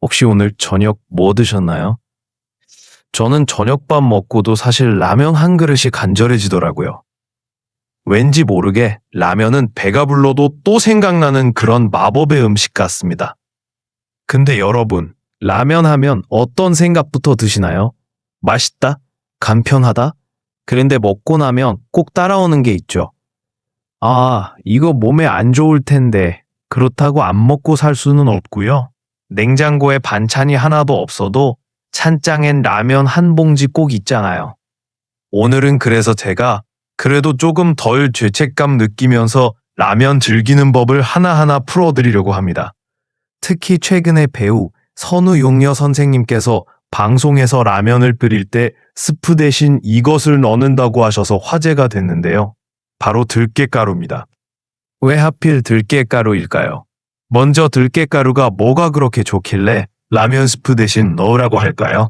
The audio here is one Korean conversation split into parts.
혹시 오늘 저녁 뭐 드셨나요? 저는 저녁밥 먹고도 사실 라면 한 그릇이 간절해지더라고요. 왠지 모르게 라면은 배가 불러도 또 생각나는 그런 마법의 음식 같습니다. 근데 여러분, 라면 하면 어떤 생각부터 드시나요? 맛있다? 간편하다? 그런데 먹고 나면 꼭 따라오는 게 있죠. 아, 이거 몸에 안 좋을 텐데 그렇다고 안 먹고 살 수는 없고요. 냉장고에 반찬이 하나도 없어도 찬장엔 라면 한 봉지 꼭 있잖아요. 오늘은 그래서 제가 그래도 조금 덜 죄책감 느끼면서 라면 즐기는 법을 하나하나 풀어드리려고 합니다. 특히 최근에 배우 선우용녀 선생님께서 방송에서 라면을 끓일 때 스프 대신 이것을 넣는다고 하셔서 화제가 됐는데요. 바로 들깨가루입니다. 왜 하필 들깨가루일까요? 먼저 들깨가루가 뭐가 그렇게 좋길래 라면 스프 대신 넣으라고 할까요?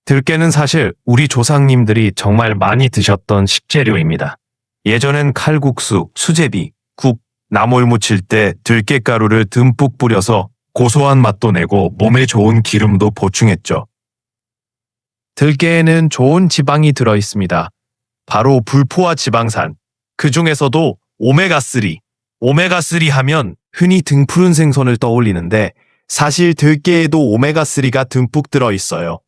들깨는 사실 우리 조상님들이 정말 많이 드셨던 식재료입니다. 예전엔 칼국수, 수제비, 국, 나물 무칠 때 들깨가루를 듬뿍 뿌려서 고소한 맛도 내고 몸에 좋은 기름도 보충했죠. 들깨에는 좋은 지방이 들어 있습니다. 바로 불포화 지방산. 그 중에서도 오메가3. 오메가3 하면 흔히 등푸른 생선을 떠올리는데 사실 들깨에도 오메가3가 듬뿍 들어 있어요.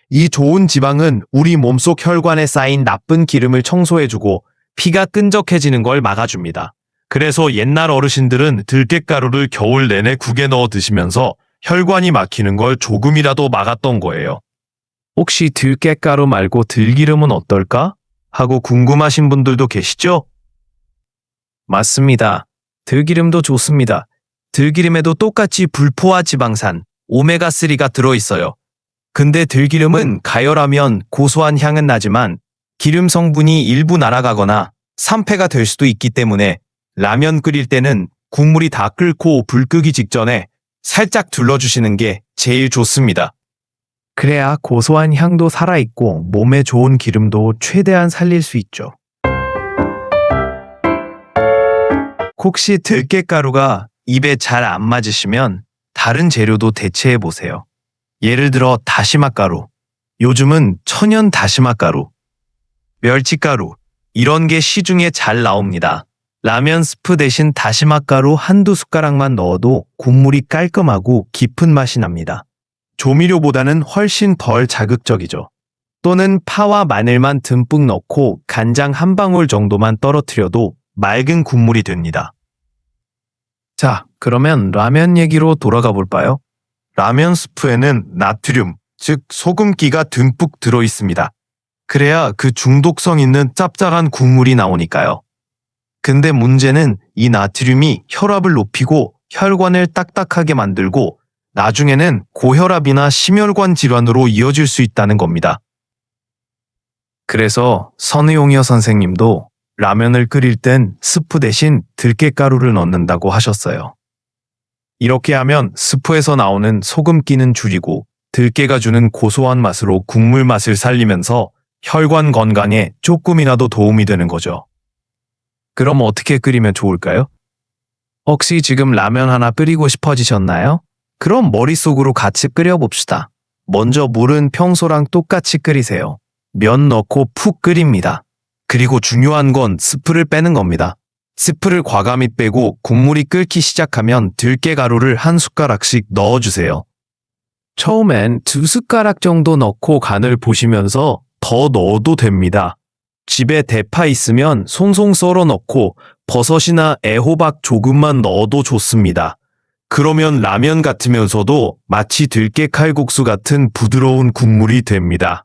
이 좋은 지방은 우리 몸속 혈관에 쌓인 나쁜 기름을 청소해주고 피가 끈적해지는 걸 막아줍니다. 그래서 옛날 어르신들은 들깨가루를 겨울 내내 국에 넣어 드시면서 혈관이 막히는 걸 조금이라도 막았던 거예요. 혹시 들깨가루 말고 들기름은 어떨까? 하고 궁금하신 분들도 계시죠? 맞습니다. 들기름도 좋습니다. 들기름에도 똑같이 불포화 지방산, 오메가3가 들어있어요. 근데 들기름은 가열하면 고소한 향은 나지만 기름 성분이 일부 날아가거나 산패가 될 수도 있기 때문에 라면 끓일 때는 국물이 다 끓고 불 끄기 직전에 살짝 둘러주시는 게 제일 좋습니다. 그래야 고소한 향도 살아있고 몸에 좋은 기름도 최대한 살릴 수 있죠. 혹시 들깨가루가 입에 잘 안 맞으시면 다른 재료도 대체해 보세요. 예를 들어 다시마가루, 요즘은 천연 다시마가루, 멸치가루 이런 게 시중에 잘 나옵니다. 라면 스프 대신 다시마가루 한두 숟가락만 넣어도 국물이 깔끔하고 깊은 맛이 납니다. 조미료보다는 훨씬 덜 자극적이죠. 또는 파와 마늘만 듬뿍 넣고 간장 한 방울 정도만 떨어뜨려도 맑은 국물이 됩니다. 자, 그러면 라면 얘기로 돌아가 볼까요? 라면 스프에는 나트륨, 즉 소금기가 듬뿍 들어 있습니다. 그래야 그 중독성 있는 짭짤한 국물이 나오니까요. 근데 문제는 이 나트륨이 혈압을 높이고 혈관을 딱딱하게 만들고 나중에는 고혈압이나 심혈관 질환으로 이어질 수 있다는 겁니다. 그래서 선우용녀 선생님도 라면을 끓일 땐 스프 대신 들깨가루를 넣는다고 하셨어요. 이렇게 하면 스프에서 나오는 소금기는 줄이고 들깨가 주는 고소한 맛으로 국물 맛을 살리면서 혈관 건강에 조금이라도 도움이 되는 거죠. 그럼 어떻게 끓이면 좋을까요? 혹시 지금 라면 하나 끓이고 싶어지셨나요? 그럼 머릿속으로 같이 끓여봅시다. 먼저 물은 평소랑 똑같이 끓이세요. 면 넣고 푹 끓입니다. 그리고 중요한 건 스프를 빼는 겁니다. 스프를 과감히 빼고 국물이 끓기 시작하면 들깨가루를 한 숟가락씩 넣어주세요. 처음엔 2숟가락 정도 넣고 간을 보시면서 더 넣어도 됩니다. 집에 대파 있으면 송송 썰어 넣고 버섯이나 애호박 조금만 넣어도 좋습니다. 그러면 라면 같으면서도 마치 들깨 칼국수 같은 부드러운 국물이 됩니다.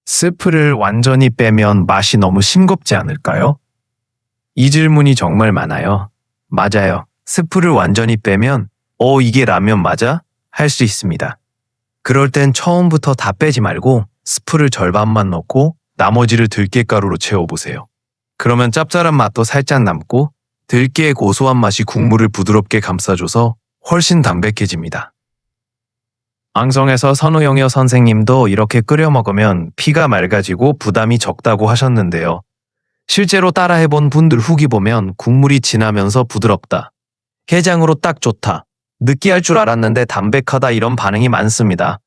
스프를 완전히 빼면 맛이 너무 싱겁지 않을까요? 이 질문이 정말 많아요. 맞아요. 스프를 완전히 빼면 이게 라면 맞아? 할 수 있습니다. 그럴 땐 처음부터 다 빼지 말고 스프를 절반만 넣고 나머지를 들깨가루로 채워보세요. 그러면 짭짤한 맛도 살짝 남고 들깨의 고소한 맛이 국물을 부드럽게 감싸줘서 훨씬 담백해집니다. 방송에서 선우용녀 선생님도 이렇게 끓여 먹으면 피가 맑아지고 부담이 적다고 하셨는데요. 실제로 따라해본 분들 후기 보면 국물이 진하면서 부드럽다. 해장으로 딱 좋다. 느끼할 줄 알았는데 담백하다 이런 반응이 많습니다.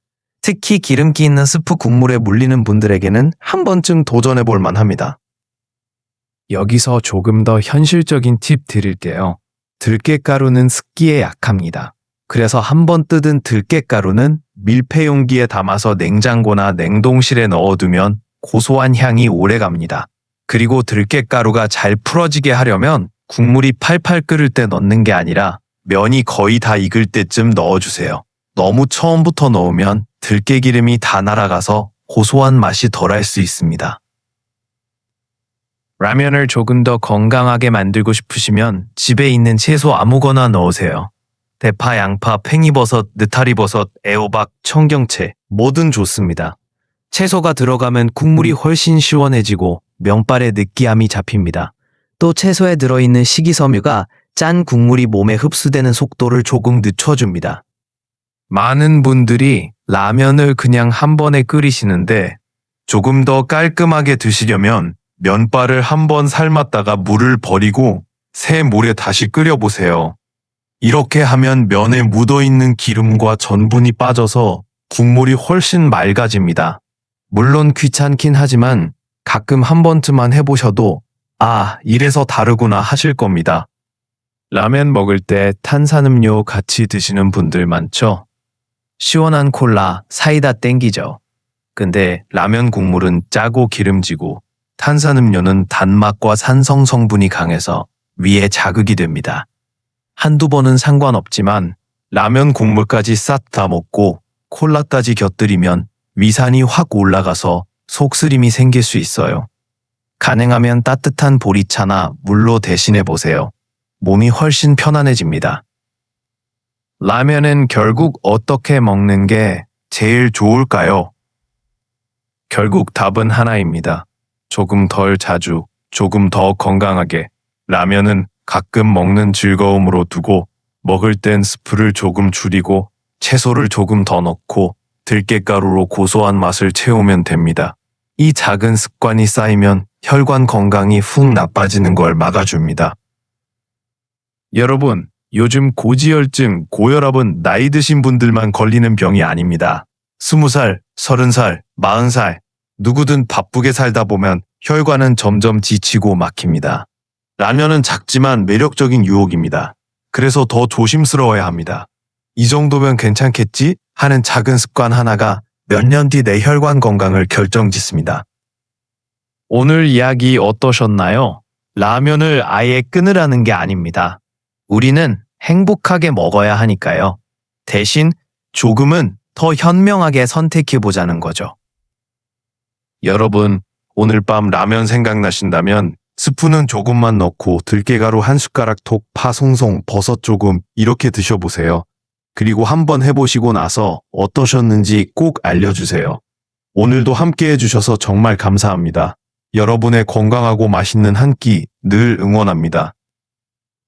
특히 기름기 있는 스프 국물에 물리는 분들에게는 한 번쯤 도전해 볼 만합니다. 여기서 조금 더 현실적인 팁 드릴게요. 들깨가루는 습기에 약합니다. 그래서 한 번 뜯은 들깨가루는 밀폐 용기에 담아서 냉장고나 냉동실에 넣어두면 고소한 향이 오래갑니다. 그리고 들깨가루가 잘 풀어지게 하려면 국물이 팔팔 끓을 때 넣는 게 아니라 면이 거의 다 익을 때쯤 넣어주세요. 너무 처음부터 넣으면 들깨기름이 다 날아가서 고소한 맛이 덜할 수 있습니다. 라면을 조금 더 건강하게 만들고 싶으시면 집에 있는 채소 아무거나 넣으세요. 대파, 양파, 팽이버섯, 느타리버섯, 애호박, 청경채 뭐든 좋습니다. 채소가 들어가면 국물이 훨씬 시원해지고 면발의 느끼함이 잡힙니다. 또 채소에 들어있는 식이섬유가 짠 국물이 몸에 흡수되는 속도를 조금 늦춰줍니다. 많은 분들이 라면을 그냥 한 번에 끓이시는데 조금 더 깔끔하게 드시려면 면발을 한 번 삶았다가 물을 버리고 새 물에 다시 끓여보세요. 이렇게 하면 면에 묻어있는 기름과 전분이 빠져서 국물이 훨씬 맑아집니다. 물론 귀찮긴 하지만 가끔 한 번쯤만 해보셔도 이래서 다르구나 하실 겁니다. 라면 먹을 때 탄산음료 같이 드시는 분들 많죠? 시원한 콜라, 사이다 땡기죠. 근데 라면 국물은 짜고 기름지고 탄산음료는 단맛과 산성 성분이 강해서 위에 자극이 됩니다. 한두 번은 상관없지만 라면 국물까지 싹 다 먹고 콜라까지 곁들이면 위산이 확 올라가서 속쓰림이 생길 수 있어요. 가능하면 따뜻한 보리차나 물로 대신해 보세요. 몸이 훨씬 편안해집니다. 라면은 결국 어떻게 먹는 게 제일 좋을까요? 결국 답은 하나입니다. 조금 덜 자주, 조금 더 건강하게. 라면은 가끔 먹는 즐거움으로 두고 먹을 땐 스프를 조금 줄이고 채소를 조금 더 넣고 들깨가루로 고소한 맛을 채우면 됩니다. 이 작은 습관이 쌓이면 혈관 건강이 훅 나빠지는 걸 막아줍니다. 여러분, 요즘 고지혈증, 고혈압은 나이 드신 분들만 걸리는 병이 아닙니다. 20살, 30살, 40살, 누구든 바쁘게 살다 보면 혈관은 점점 지치고 막힙니다. 라면은 작지만 매력적인 유혹입니다. 그래서 더 조심스러워야 합니다. 이 정도면 괜찮겠지? 하는 작은 습관 하나가 몇 년 뒤 내 혈관 건강을 결정짓습니다. 오늘 이야기 어떠셨나요? 라면을 아예 끊으라는 게 아닙니다. 우리는 행복하게 먹어야 하니까요. 대신 조금은 더 현명하게 선택해보자는 거죠. 여러분, 오늘 밤 라면 생각나신다면 스프는 조금만 넣고 들깨가루 한 숟가락 톡, 파 송송, 버섯 조금 이렇게 드셔보세요. 그리고 한번 해보시고 나서 어떠셨는지 꼭 알려주세요. 오늘도 함께 해주셔서 정말 감사합니다. 여러분의 건강하고 맛있는 한 끼 늘 응원합니다.